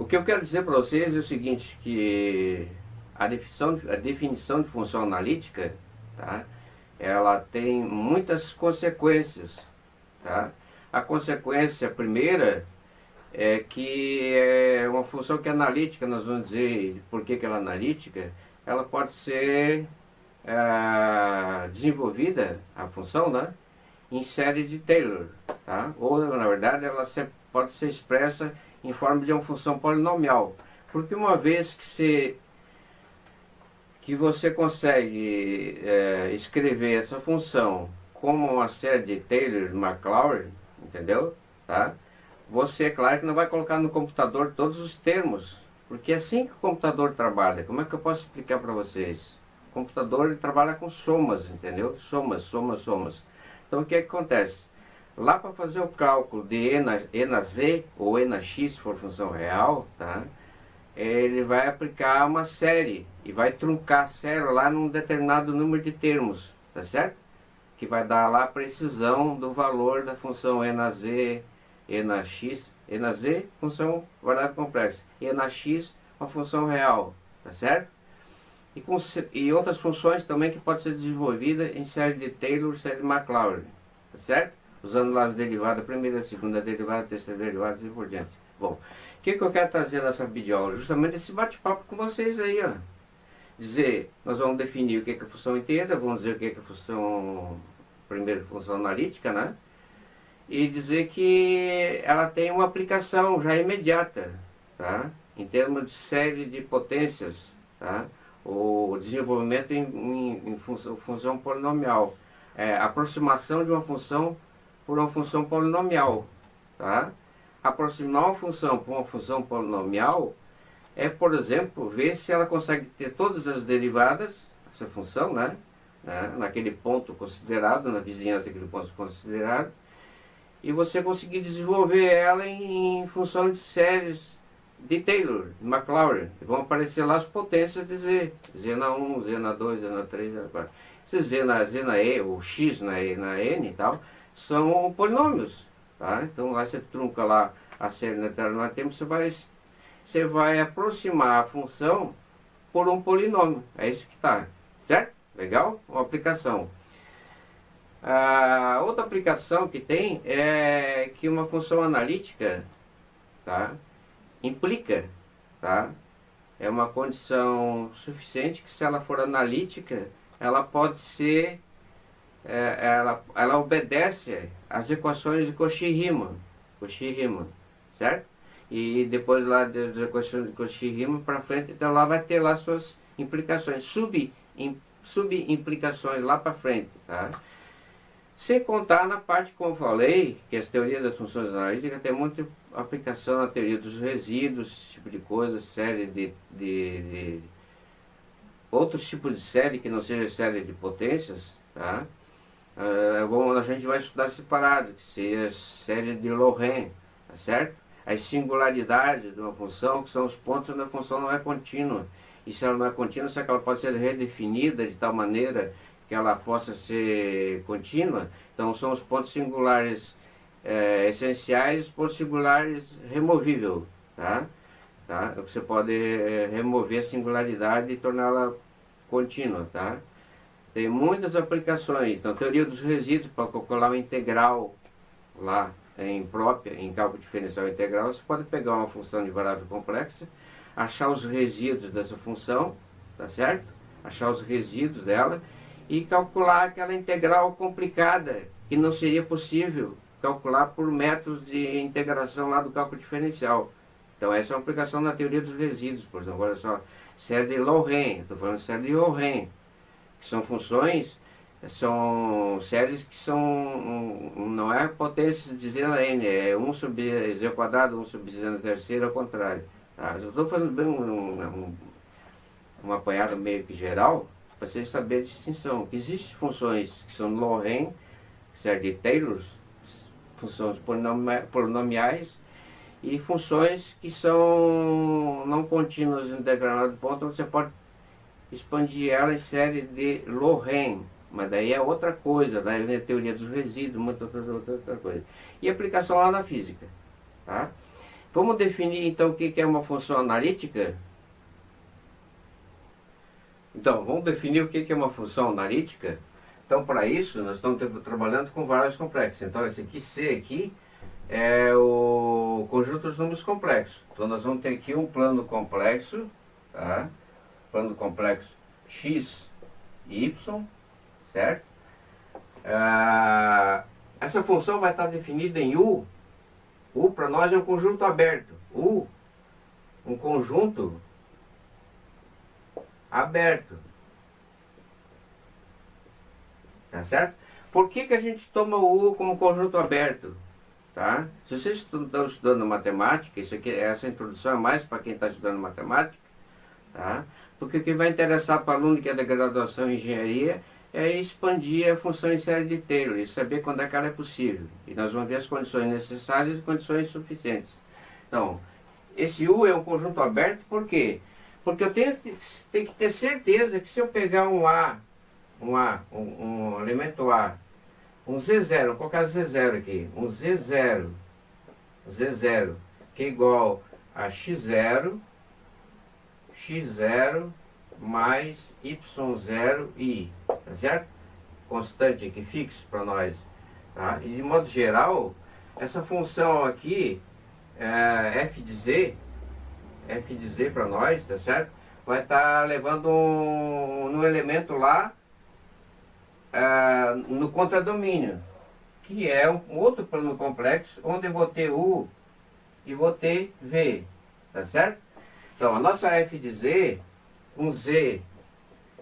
O que eu quero dizer para vocês é o seguinte, que a definição de função analítica, tá, ela tem muitas consequências. Tá? A consequência primeira é que é uma função que é analítica, nós vamos dizer por que ela é analítica, ela pode ser desenvolvida, a função, né, em série de Taylor, tá? Ou na verdade ela pode ser expressa em forma de uma função polinomial, porque uma vez que você consegue escrever essa função como uma série de Taylor-Maclaurin, entendeu? Tá? Você, é claro que não vai colocar no computador todos os termos, porque é assim que o computador trabalha. Como é que eu posso explicar para vocês? O computador ele trabalha com somas, entendeu? Somas. Então o que acontece? Lá para fazer o cálculo de e na z ou e na x, se for função real, tá? Ele vai aplicar uma série e vai truncar a série lá num determinado número de termos, tá certo? Que vai dar lá a precisão do valor da função e na z, e na x, e na z, função variável complexa, e na x, uma função real, tá certo? E outras funções também que pode ser desenvolvida em série de Taylor, série de Maclaurin, tá certo? Usando lá as derivadas, a primeira, a segunda derivada, a terceira derivada e assim por diante. Bom, o que eu quero trazer nessa videoaula? Justamente esse bate-papo com vocês aí, ó. Dizer, nós vamos definir o que é a função inteira, vamos dizer o que é a função, primeiro, função analítica, né? E dizer que ela tem uma aplicação já imediata, tá? Em termos de série de potências, tá? O desenvolvimento em função polinomial. Aproximação de uma função por uma função polinomial, tá? Aproximar uma função por uma função polinomial é, por exemplo, ver se ela consegue ter todas as derivadas, essa função, né? Naquele ponto considerado, na vizinhança daquele ponto considerado, e você conseguir desenvolver ela em função de séries de Taylor, de Maclaurin. Vão aparecer lá as potências de Z. Z na 1, Z na 2, Z na 3, Z na 4. Esse Z na E, ou X na E, na N e tal, são polinômios. Tá? Então lá você trunca lá a série na determinado tempo, você vai aproximar a função por um polinômio. É isso que está. Certo? Legal? Uma aplicação. A outra aplicação que tem é que uma função analítica, tá, implica, tá, é uma condição suficiente que, se ela for analítica, ela pode ser, ela obedece às equações de Cauchy-Riemann, certo? E depois lá das equações de Cauchy-Riemann para frente, então lá vai ter lá suas implicações, subimplicações lá para frente, tá? Sem contar na parte, como eu falei, que as teorias das funções analíticas tem muita aplicação na teoria dos resíduos, esse tipo de coisa, série de outros tipos de série que não seja série de potências, tá? A gente vai estudar separado, que seria a série de Lorentz, tá certo? As singularidades de uma função, que são os pontos onde a função não é contínua. E se ela não é contínua, será que ela pode ser redefinida de tal maneira que ela possa ser contínua? Então são os pontos singulares essenciais e os pontos singulares removíveis, tá? Você pode remover a singularidade e torná-la contínua, tá? Tem muitas aplicações. Então, teoria dos resíduos, para calcular uma integral lá em cálculo diferencial integral, você pode pegar uma função de variável complexa, achar os resíduos dessa função, tá certo? Achar os resíduos dela e calcular aquela integral complicada, que não seria possível calcular por métodos de integração lá do cálculo diferencial. Então essa é uma aplicação na teoria dos resíduos, por exemplo. Olha só, série de Lorentz, estou falando de série de Lorentz, que são funções, são séries que são, não é potência de Z na N, é 1 sobre Z quadrado, 1 sobre Z na terceira, ao contrário. Tá? Eu estou fazendo bem um apanhado meio que geral, para vocês saberem a distinção. Existem funções que são Lorentz, série de Taylor, funções polinomiais, e funções que são não contínuas em determinado ponto, onde você pode expandir ela em série de Lorentz, mas daí é outra coisa, daí vem a teoria dos resíduos, muita outra coisa. E aplicação lá na física, tá? Como definir então o que é uma função analítica? Então, vamos definir o que é uma função analítica? Então, para isso, nós estamos trabalhando com vários complexos. Então, esse aqui, C aqui, é o conjunto dos números complexos. Então, nós vamos ter aqui um plano complexo, tá? Plano complexo x, y, certo? Essa função vai estar definida em U. U para nós é um conjunto aberto. U, um conjunto aberto. Tá certo? Por que a gente toma o U como conjunto aberto? Tá? Se vocês estão estudando matemática, isso aqui, essa introdução é mais para quem está estudando matemática, tá? Porque o que vai interessar para o aluno que é da graduação em engenharia é expandir a função em série de Taylor e saber quando é que ela é possível. E nós vamos ver as condições necessárias e condições suficientes. Então, esse U é um conjunto aberto, por quê? Porque eu tenho que ter certeza que se eu pegar um elemento A, um Z0, vou colocar Z0 aqui, um Z0, que é igual a X0 mais Y0 I, tá certo? Constante aqui, fixo para nós. Tá? E de modo geral, essa função aqui, f de z para nós, tá certo? Vai estar levando um elemento lá no contradomínio, que é um outro plano complexo, onde eu vou ter U e vou ter V, tá certo? Então, a nossa f de z, um z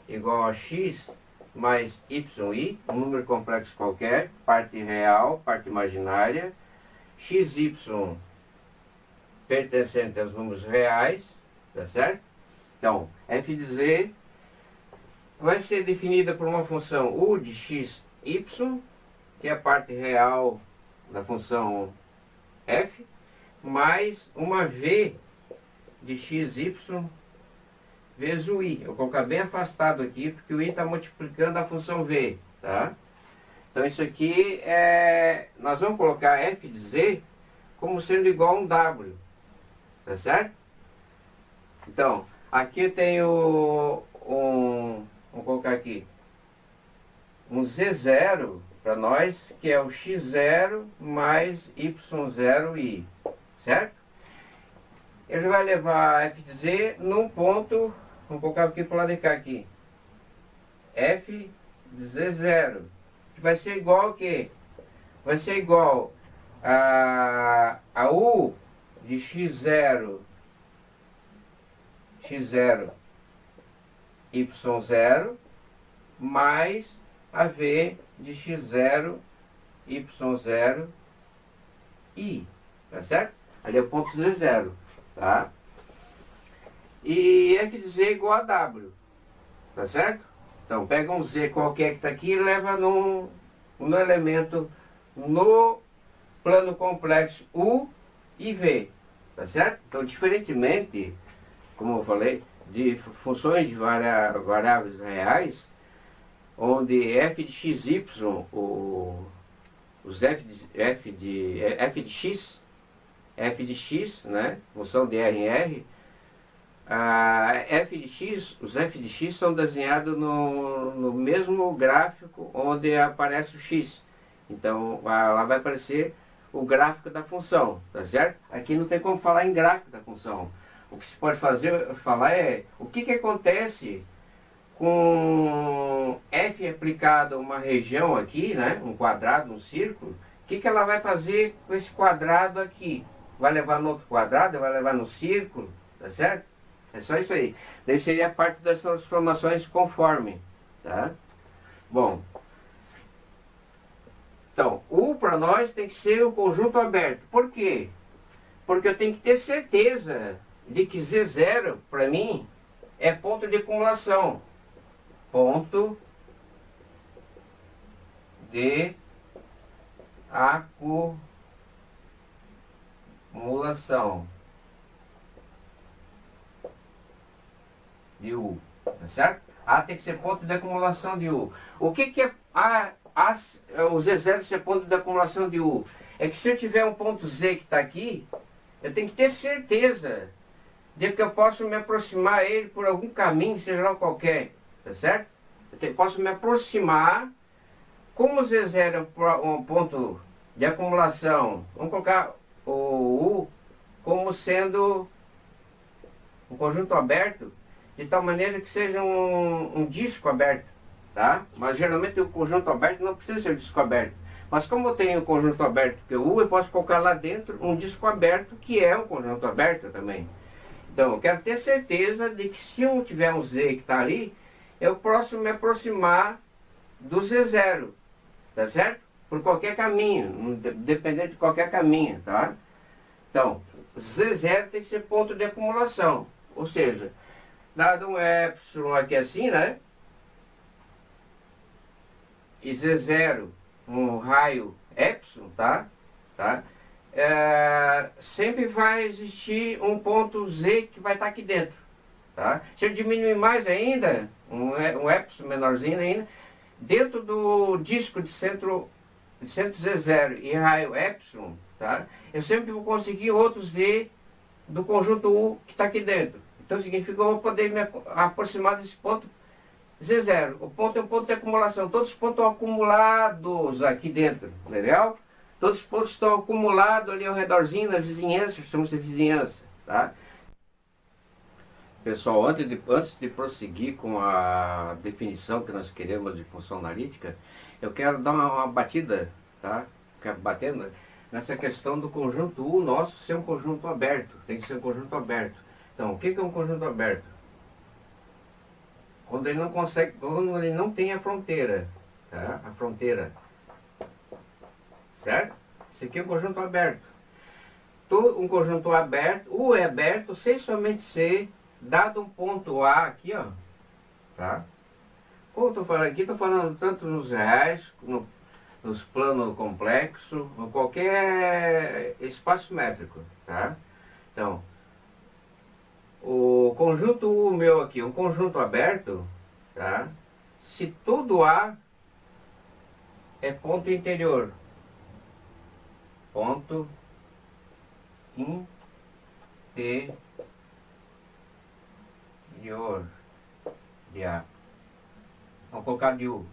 igual a x mais yi, um número complexo qualquer, parte real, parte imaginária, xy pertencente aos números reais, tá certo? Então, f de z vai ser definida por uma função u de xy, que é a parte real da função f, mais uma v de xy vezes o i. Eu vou colocar bem afastado aqui, porque o i está multiplicando a função v, tá? Então isso aqui nós vamos colocar f de z como sendo igual a um w, tá certo? Então, aqui eu tenho vamos colocar aqui, um z0 para nós, que é o x0 mais y0i, certo? Ele vai levar f de z num ponto, vamos colocar aqui para o lado de cá aqui, f de z0, que vai ser igual a quê? Vai ser igual a u de x0 y0 mais a v de x0 y0 i, tá certo? Ali é o ponto z0, tá? E f de z é igual a w, tá certo? Então pega um z qualquer que está aqui e leva no elemento no plano complexo u e v, tá certo? Então, diferentemente, como eu falei, de funções de variáveis reais, onde f de xy, os f de x, né, função de R em R, os f de x são desenhados no mesmo gráfico onde aparece o x. Então, lá vai aparecer o gráfico da função, tá certo? Aqui não tem como falar em gráfico da função. O que se pode falar é o que acontece com f aplicado a uma região aqui, né? Um quadrado, um círculo. O que ela vai fazer com esse quadrado aqui? Vai levar no outro quadrado? Vai levar no círculo? Tá certo? É só isso aí. Daí seria a parte das transformações conforme, tá? Bom, então, U para nós tem que ser um conjunto aberto. Por quê? Porque eu tenho que ter certeza de que Z0, para mim, é ponto de acumulação. Ponto de acumulação de U, tá certo? A tem que ser ponto de acumulação de U. O que é o Z0 ser ponto de acumulação de U? É que se eu tiver um ponto Z que está aqui, Eu tenho que ter certeza de que eu posso me aproximar a ele por algum caminho, seja lá qualquer, tá certo? Posso me aproximar, como o Z0 é um ponto de acumulação, vamos colocar o U como sendo um conjunto aberto, de tal maneira que seja um disco aberto, tá? Mas geralmente o conjunto aberto não precisa ser um disco aberto. Mas como eu tenho um conjunto aberto que é o U, eu posso colocar lá dentro um disco aberto que é um conjunto aberto também. Então eu quero ter certeza de que se eu tiver um Z que está ali, eu posso me aproximar do Z0, tá certo? Por qualquer caminho, dependendo de qualquer caminho, tá? Então, Z0 tem que ser ponto de acumulação, ou seja, dado um epsilon aqui assim, né? E Z0, um raio epsilon, tá? Sempre vai existir um ponto Z que vai estar aqui dentro, tá? Se eu diminuir mais ainda, um epsilon menorzinho ainda, dentro do disco de centro Z0 e raio epsilon, tá? Eu sempre vou conseguir outro Z do conjunto U que está aqui dentro. Então significa que eu vou poder me aproximar desse ponto Z0. O ponto é um ponto de acumulação. Todos os pontos estão acumulados aqui dentro. Legal? Todos os pontos estão acumulados ali ao redorzinho, na vizinhança, chamamos de vizinhança. Tá? Pessoal, antes de prosseguir com a definição que nós queremos de função analítica, eu quero dar uma batida, tá? Quero bater nessa questão do conjunto U nosso ser um conjunto aberto. Tem que ser um conjunto aberto. Então, o que é um conjunto aberto? Quando ele não consegue, quando ele não tem a fronteira, tá? A fronteira, certo? Isso aqui é um conjunto aberto. Um conjunto aberto, U é aberto, sem somente ser dado um ponto A aqui, ó, tá? Como eu estou falando aqui, estou falando tanto nos reais, nos planos complexos, em qualquer espaço métrico, tá? Então, o conjunto U meu aqui, um conjunto aberto, tá? Se todo A é ponto interior, ponto interior de A, vamos colocar de U,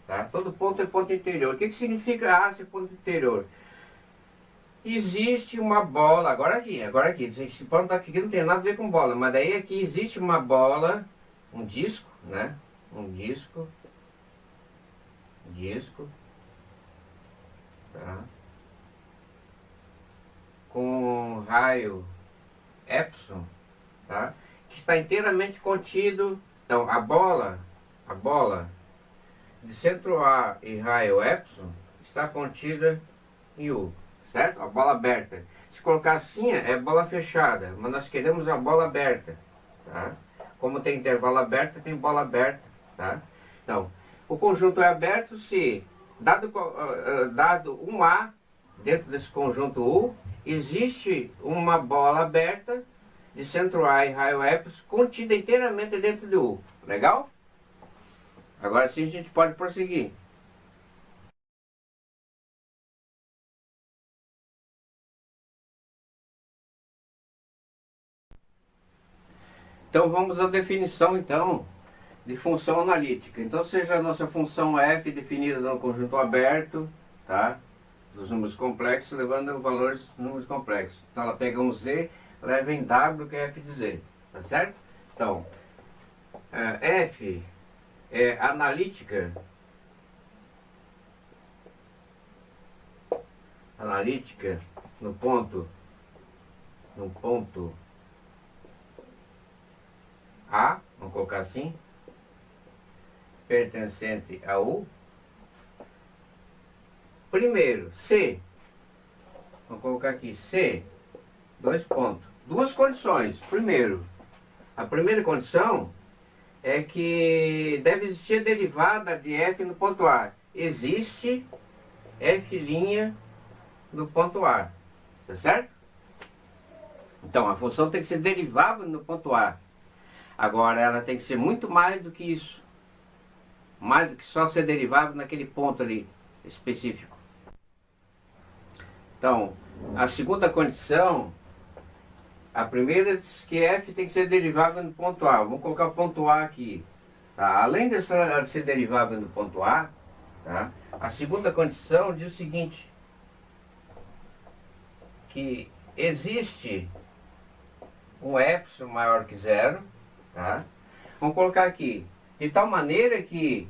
tá? Todo ponto é ponto interior. O que significa A ser ponto interior? Existe uma bola, agora aqui, esse ponto aqui não tem nada a ver com bola, mas daí aqui existe uma bola, um disco, né? Um disco, tá? Com um raio epsilon, tá? Que está inteiramente contido. Então a bola de centro A e raio epsilon está contida em U, certo? A bola aberta. Se colocar assim é bola fechada, mas nós queremos a bola aberta, tá? Como tem intervalo aberto, tem bola aberta, tá? Então, o conjunto é aberto se, dado um A dentro desse conjunto U, existe uma bola aberta de centro A e raio epsilon contida inteiramente dentro de U. Legal? Agora sim a gente pode prosseguir. Então vamos à definição então de função analítica. Então seja a nossa função f definida no conjunto aberto, tá? Dos números complexos, levando valores dos números complexos. Então ela pega um z, leva em w, que é f de z, tá certo? Então, f é analítica no ponto A, vamos colocar assim, pertencente a U. Primeiro, C, vamos colocar aqui, C, dois pontos. Duas condições. Primeiro, a primeira condição é que deve existir a derivada de f no ponto A. Existe f' no ponto A, tá certo? Então, a função tem que ser derivável no ponto A. Agora, ela tem que ser muito mais do que isso. Mais do que só ser derivável naquele ponto ali específico. Então, a segunda condição A primeira diz que f tem que ser derivável do ponto A. Vamos colocar o ponto A aqui. Tá? Além de ser derivável do ponto A, tá? A segunda condição diz o seguinte, que existe um epsilon maior que zero, tá? Vamos colocar aqui, de tal maneira que,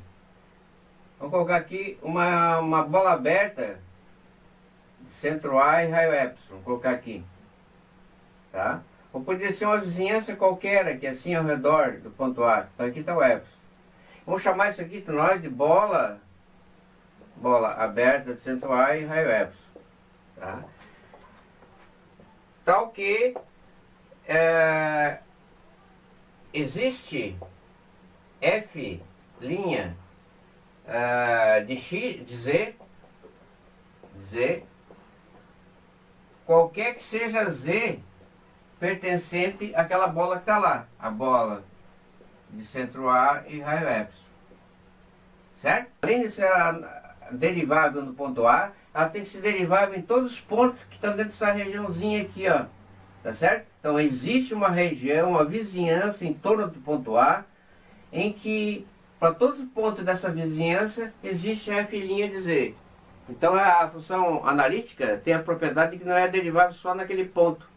vamos colocar aqui uma bola aberta, centro A e raio epsilon, vamos colocar aqui, tá? Ou poderia ser uma vizinhança qualquer aqui, assim ao redor do ponto A, então aqui está o epsilon. Vamos chamar isso aqui para nós de bola aberta, centro A e raio epsilon, tá? Tal que existe f' de x, de z, qualquer que seja z pertencente àquela bola que está lá, a bola de centro A e raio epsilon, certo? Além de ser derivável no ponto A, ela tem que ser derivável em todos os pontos que estão dentro dessa regiãozinha aqui, ó, tá certo? Então existe uma região, uma vizinhança em torno do ponto A, em que para todos os pontos dessa vizinhança existe f' de z. Então a função analítica tem a propriedade de que não é derivável só naquele ponto,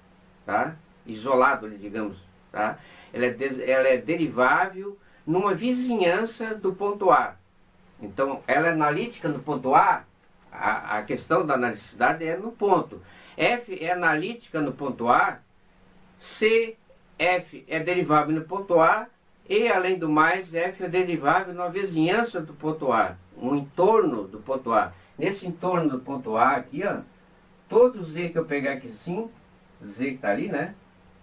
tá? Isolado, digamos, tá? Ela é derivável numa vizinhança do ponto A. Então ela é analítica no ponto A. A questão da analicidade é no ponto. F é analítica no ponto A, se f é derivável no ponto A, e além do mais, f é derivável na vizinhança do ponto A, no entorno do ponto A. Nesse entorno do ponto A aqui, ó, todo z que eu pegar aqui assim, z que está ali, né?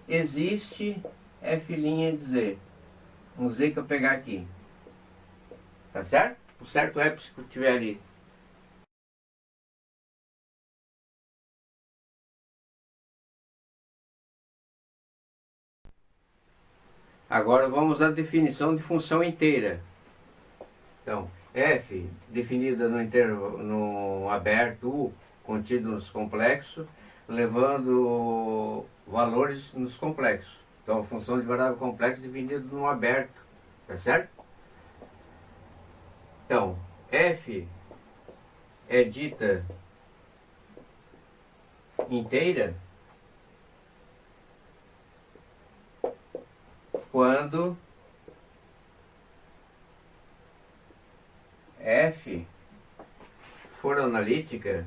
Existe f' de z. Um z que eu pegar aqui. Tá certo? O certo epsilon que eu tiver ali. Agora vamos à definição de função inteira. Então, f definida no aberto U contido nos complexos, levando valores nos complexos. Então, a função de variável complexa dividida no aberto, tá certo? Então, f é dita inteira quando f for analítica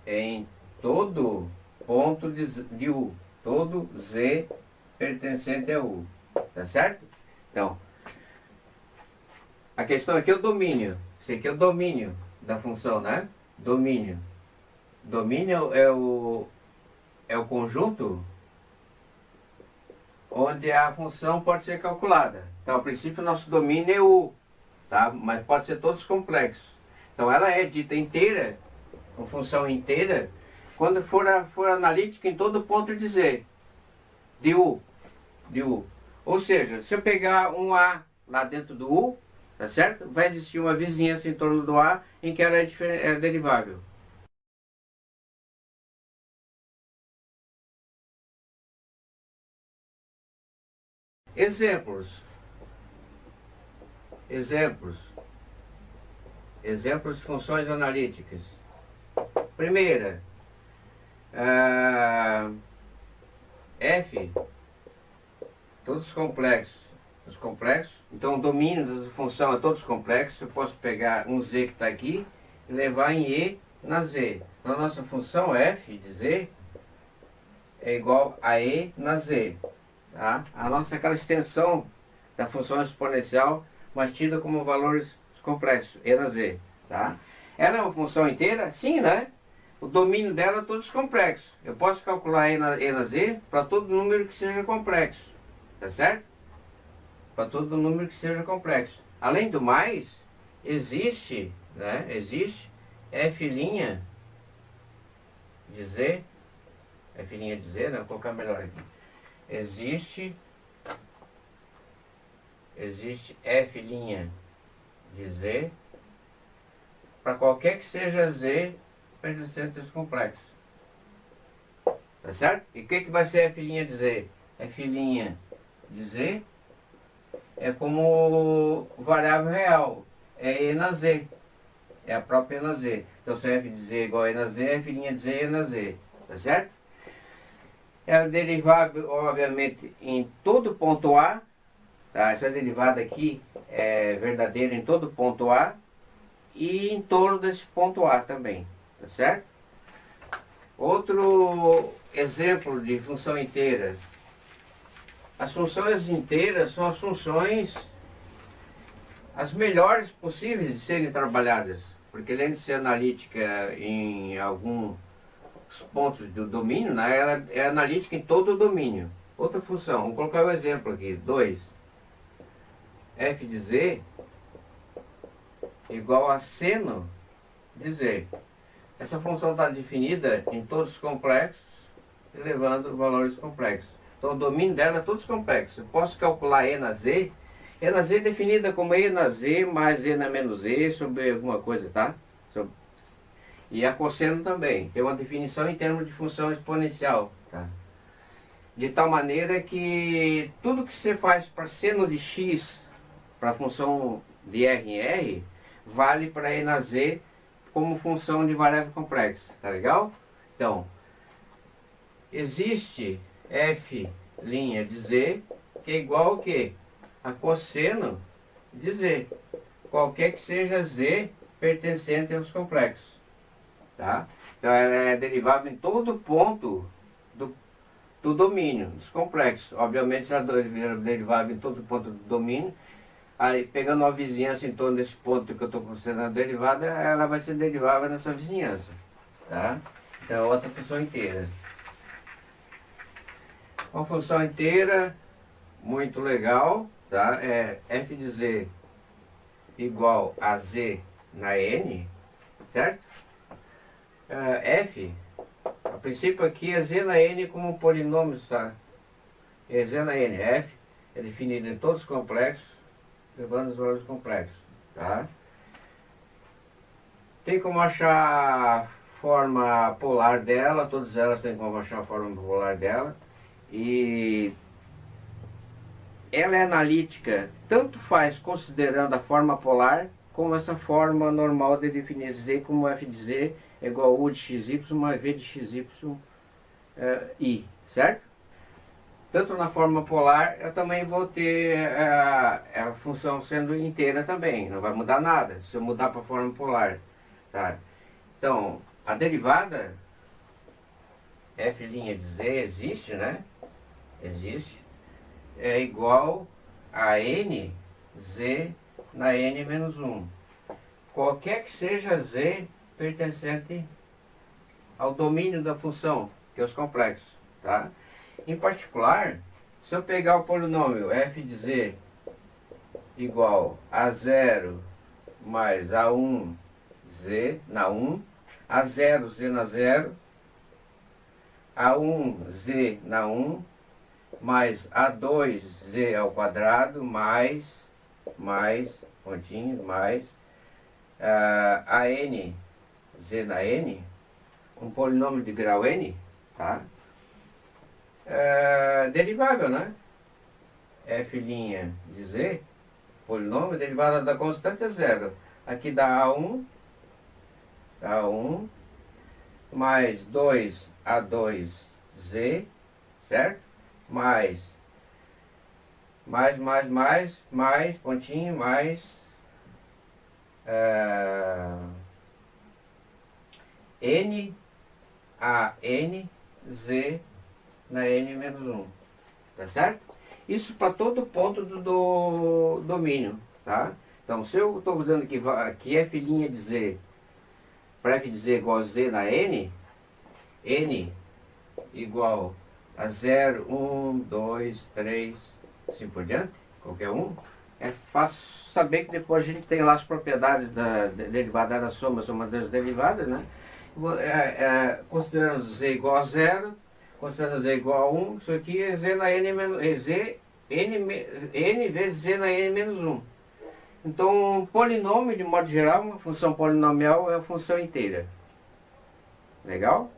em todo ponto de U, todo z pertencente a U, tá certo? Então, a questão aqui é o domínio. Esse aqui é o domínio da função, né? Domínio. Domínio é o conjunto onde a função pode ser calculada. Então, a princípio, o nosso domínio é U, tá? Mas pode ser todos complexos. Então, ela é dita inteira, uma função inteira, quando for analítica em todo ponto de Z, de U. Ou seja, se eu pegar um A lá dentro do U, tá certo? Vai existir uma vizinhança em torno do A em que ela é derivável. Exemplos de funções analíticas. Primeira, f, todos complexos. Os complexos, então o domínio dessa função é todos complexos. Eu posso pegar um z que está aqui e levar em e na z. Então a nossa função f de z é igual a e na z. Tá? A nossa é aquela extensão da função exponencial, mas tida como valores complexos, e na z. Tá? Ela é uma função inteira? Sim, né? O domínio dela é todos complexos. Eu posso calcular e na z para todo número que seja complexo. Tá certo? Para todo número que seja complexo. Além do mais, existe f' de z, né? Vou colocar melhor aqui. Existe f' de Z para qualquer que seja Z pertencente a esse complexo. Tá certo? E o que vai ser f' de Z? F' de Z é como variável real, é E na Z, é a própria E na Z. Então se f de Z é igual a E na Z, f' de Z é E na Z, tá certo? É derivável, obviamente, em todo ponto A, tá? Essa derivada aqui é verdadeira em todo ponto A e em torno desse ponto A também, tá certo? Outro exemplo de função inteira. As funções inteiras são as funções as melhores possíveis de serem trabalhadas, porque além de ser analítica em alguns pontos do domínio, né, ela é analítica em todo o domínio. Outra função, vamos colocar um exemplo aqui, 2. F de Z igual a seno de Z. Essa função está definida em todos os complexos, elevando valores complexos. Então o domínio dela é todos complexos. Eu posso calcular E na Z. E na Z é definida como E na Z mais E na menos Z sobre alguma coisa, tá? E a cosseno também. Tem uma definição em termos de função exponencial, tá? De tal maneira que tudo que você faz para seno de x, para a função de R em R, vale para E na Z como função de variável complexa, tá legal? Então, existe f' de Z que é igual ao que? A cosseno de Z, qualquer que seja Z pertencente aos complexos, tá? Então ela é derivável em todo ponto do domínio, dos complexos. Obviamente se ela é derivável em todo ponto do domínio, aí pegando uma vizinhança em torno desse ponto que eu estou considerando derivada, ela vai ser derivável nessa vizinhança, tá? Então é outra função inteira. Uma função inteira muito legal, tá? É f de Z igual a Z na N, certo? F, a princípio aqui é Z na N como um polinômio, tá? É Z na N, F é definido em todos os complexos, levando os valores complexos, tá? Tem como achar a forma polar dela, todas elas têm como achar a forma polar dela. E ela é analítica, tanto faz considerando a forma polar, como essa forma normal de definir Z como f de Z é igual a U de xy mais V de xy I, certo? Tanto na forma polar, eu também vou ter a função sendo inteira também, não vai mudar nada se eu mudar para a forma polar, tá? Então, a derivada f' de Z existe, né? Existe, é igual a n Z na N menos 1. Qualquer que seja Z pertencente ao domínio da função, que é os complexos, tá? Em particular, se eu pegar o polinômio f de Z igual a 0 mais a1 Z na 1, a0 Z na 0, a1 Z na 1, mais a2z ao quadrado, mais, pontinho, mais, a n, z na n, um polinômio de grau n, tá? Derivável, né? F' de z, polinômio, derivada da constante é zero. Aqui dá A1, mais 2A2z, certo? Mais, pontinho, mais N a N Z na N menos 1, tá certo? Isso para todo ponto do domínio, tá? Então, se eu estou usando aqui f' de Z, para f de Z igual a Z na N, N igual a 0, 1, 2, 3, assim por diante, qualquer um, é fácil saber que depois a gente tem lá as propriedades da derivada da soma das derivadas, né? Considerando Z igual a 0, considerando Z igual a 1, isso aqui é Z na N menos, N vezes Z na N menos 1. Então, um polinômio, de modo geral, uma função polinomial é uma função inteira. Legal?